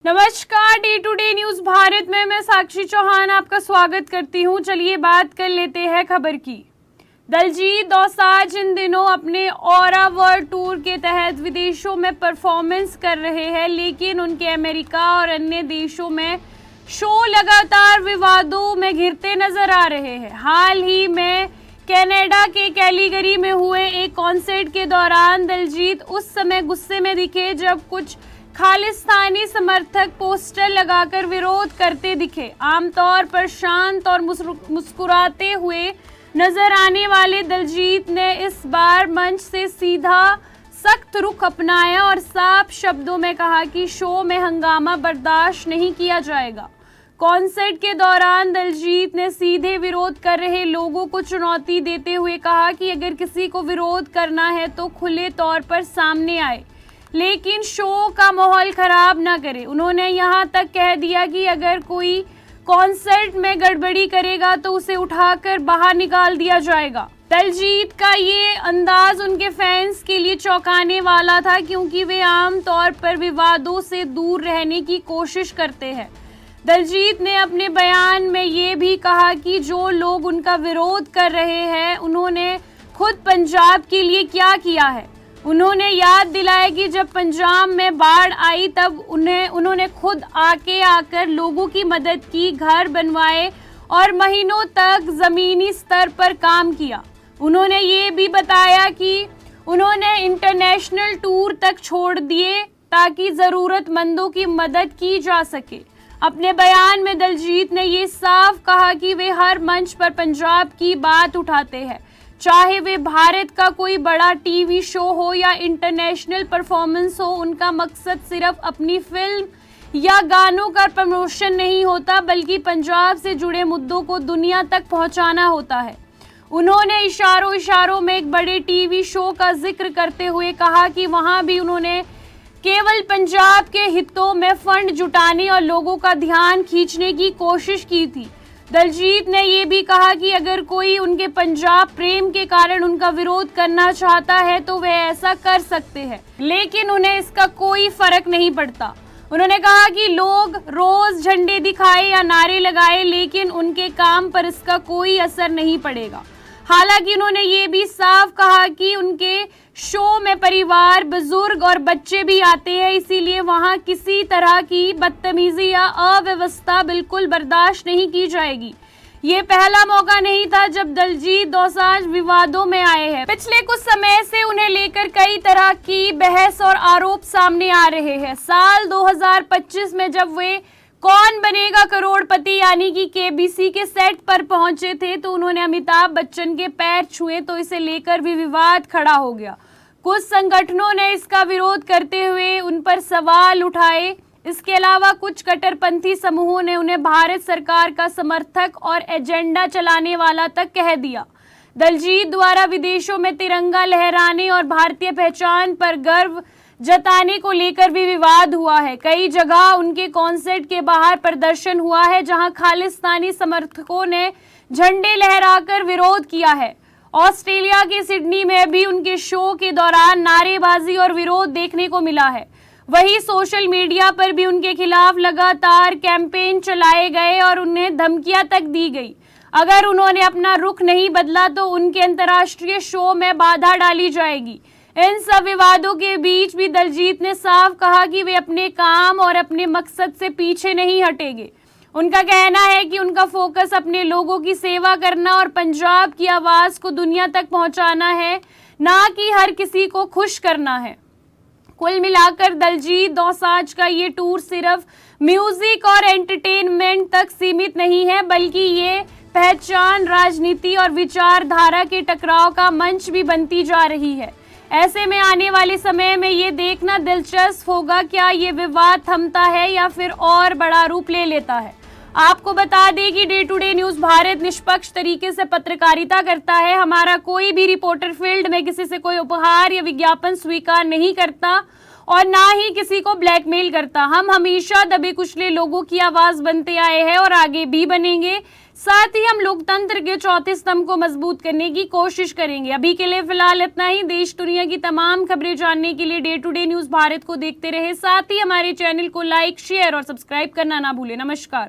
नमस्कार, day to day news Bharat में मैं साक्षी चौहान आपका स्वागत करती हूं। चलिए बात कर लेते हैं खबर की। दलजीत दोसांझ इन दिनों अपने ऑरा वर्ल्ड टूर के तहत विदेशों में परफॉर्मेंस कर रहे हैं, लेकिन उनके अमेरिका और अन्य देशों में शो लगातार विवादों में घिरते नजर आ रहे हैं। हाल ही में कनाडा के कैलगरी में हुए एक कॉन्सर्ट के दौरान दलजीत उस समय गुस्से में दिखे जब कुछ खालिस्तानी समर्थक पोस्टर लगाकर विरोध करते दिखे। आमतौर पर शांत और मुस्कुराते हुए नजर आने वाले दलजीत ने इस बार मंच से सीधा सख्त रुख अपनाया और साफ शब्दों में कहा कि शो में हंगामा बर्दाश्त नहीं किया जाएगा। कॉन्सर्ट के दौरान दलजीत ने सीधे विरोध कर रहे लोगों को चुनौती देते हुए कहा कि अगर किसी को विरोध करना है तो खुले तौर पर सामने आए, लेकिन शो का माहौल खराब ना करे। उन्होंने यहाँ तक कह दिया कि अगर कोई कॉन्सर्ट में गड़बड़ी करेगा तो उसे उठाकर बाहर निकाल दिया जाएगा। दलजीत का ये अंदाज उनके फैंस के लिए चौंकाने वाला था, क्योंकि वे आम तौर पर विवादों से दूर रहने की कोशिश करते हैं। दलजीत ने अपने बयान में ये भी कहा कि जो लोग उनका विरोध कर रहे हैं उन्होंने खुद पंजाब के लिए क्या किया है। उन्होंने याद दिलाया कि जब पंजाब में बाढ़ आई तब उन्होंने खुद आकर लोगों की मदद की, घर बनवाए और महीनों तक ज़मीनी स्तर पर काम किया। उन्होंने ये भी बताया कि उन्होंने इंटरनेशनल टूर तक छोड़ दिए ताकि ज़रूरतमंदों की मदद की जा सके। अपने बयान में दलजीत ने ये साफ कहा कि वे हर मंच पर पंजाब की बात उठाते हैं, चाहे वे भारत का कोई बड़ा टीवी शो हो या इंटरनेशनल परफॉर्मेंस हो। उनका मकसद सिर्फ अपनी फिल्म या गानों का प्रमोशन नहीं होता, बल्कि पंजाब से जुड़े मुद्दों को दुनिया तक पहुंचाना होता है। उन्होंने इशारों में एक बड़े टीवी शो का जिक्र करते हुए कहा कि वहां भी उन्होंने केवल पंजाब के हितों में फंड जुटाने और लोगों का ध्यान खींचने की कोशिश की थी। दलजीत ने ये भी कहा कि अगर कोई उनके पंजाब प्रेम के कारण उनका विरोध करना चाहता है तो वे ऐसा कर सकते हैं, लेकिन उन्हें इसका कोई फर्क नहीं पड़ता। उन्होंने कहा कि लोग रोज झंडे दिखाए या नारे लगाए, लेकिन उनके काम पर इसका कोई असर नहीं पड़ेगा। हालांकि उन्होंने ये भी साफ कहा कि उनके शो में परिवार, बुजुर्ग और बच्चे भी आते हैं, इसीलिए वहां किसी तरह की बदतमीजी या अव्यवस्था बिल्कुल बर्दाश्त नहीं की जाएगी। ये पहला मौका नहीं था जब दलजीत दोसांझ विवादों में आए हैं। पिछले कुछ समय से उन्हें लेकर कई तरह की बहस और आरोप सामने आ रहे हैं। साल 2025 में जब वे कौन बनेगा करोड़पति यानी कि केबीसी के सेट पर पहुंचे थे तो उन्होंने अमिताभ बच्चन के पैर छुए, तो इसे लेकर भी विवाद खड़ा हो गया। कुछ संगठनों ने इसका विरोध करते हुए उन पर सवाल उठाए। इसके अलावा कुछ कट्टरपंथी समूहों ने उन्हें भारत सरकार का समर्थक और एजेंडा चलाने वाला तक कह दिया। दलजीत द्वारा विदेशों में तिरंगा लहराने और भारतीय पहचान पर गर्व जताने को लेकर भी विवाद हुआ है। कई जगह उनके कॉन्सर्ट के बाहर प्रदर्शन हुआ है, जहां खालिस्तानी समर्थकों ने झंडे लहराकर विरोध किया है। ऑस्ट्रेलिया के सिडनी में भी उनके शो के दौरान नारेबाजी और विरोध देखने को मिला है। वहीं सोशल मीडिया पर भी उनके खिलाफ लगातार कैंपेन चलाए गए और उन्हें धमकियां तक दी गई। अगर उन्होंने अपना रुख नहीं बदला तो उनके अंतर्राष्ट्रीय शो में बाधा डाली जाएगी। इन सब विवादों के बीच भी दलजीत ने साफ कहा कि वे अपने काम और अपने मकसद से पीछे नहीं हटेंगे। उनका कहना है कि उनका फोकस अपने लोगों की सेवा करना और पंजाब की आवाज को दुनिया तक पहुंचाना है, ना कि हर किसी को खुश करना है। कुल मिलाकर दलजीत दोसांझ का ये टूर सिर्फ म्यूजिक और एंटरटेनमेंट तक सीमित नहीं है, बल्कि ये पहचान, राजनीति और विचारधारा के टकराव का मंच भी बनती जा रही है। ऐसे में आने वाले समय में ये देखना दिलचस्प होगा क्या ये विवाद थमता है या फिर और बड़ा रूप ले लेता है। आपको बता दें कि day to day news Bharat निष्पक्ष तरीके से पत्रकारिता करता है। हमारा कोई भी रिपोर्टर फील्ड में किसी से कोई उपहार या विज्ञापन स्वीकार नहीं करता और ना ही किसी को ब्लैकमेल करता। हम हमेशा दबे कुचले लोगों की आवाज बनते आए हैं और आगे भी बनेंगे। साथ ही हम लोकतंत्र के चौथे स्तंभ को मजबूत करने की कोशिश करेंगे। अभी के लिए फिलहाल इतना ही। देश दुनिया की तमाम खबरें जानने के लिए day to day news Bharat को देखते रहे। साथ ही हमारे चैनल को लाइक, शेयर और सब्सक्राइब करना ना भूलें। नमस्कार।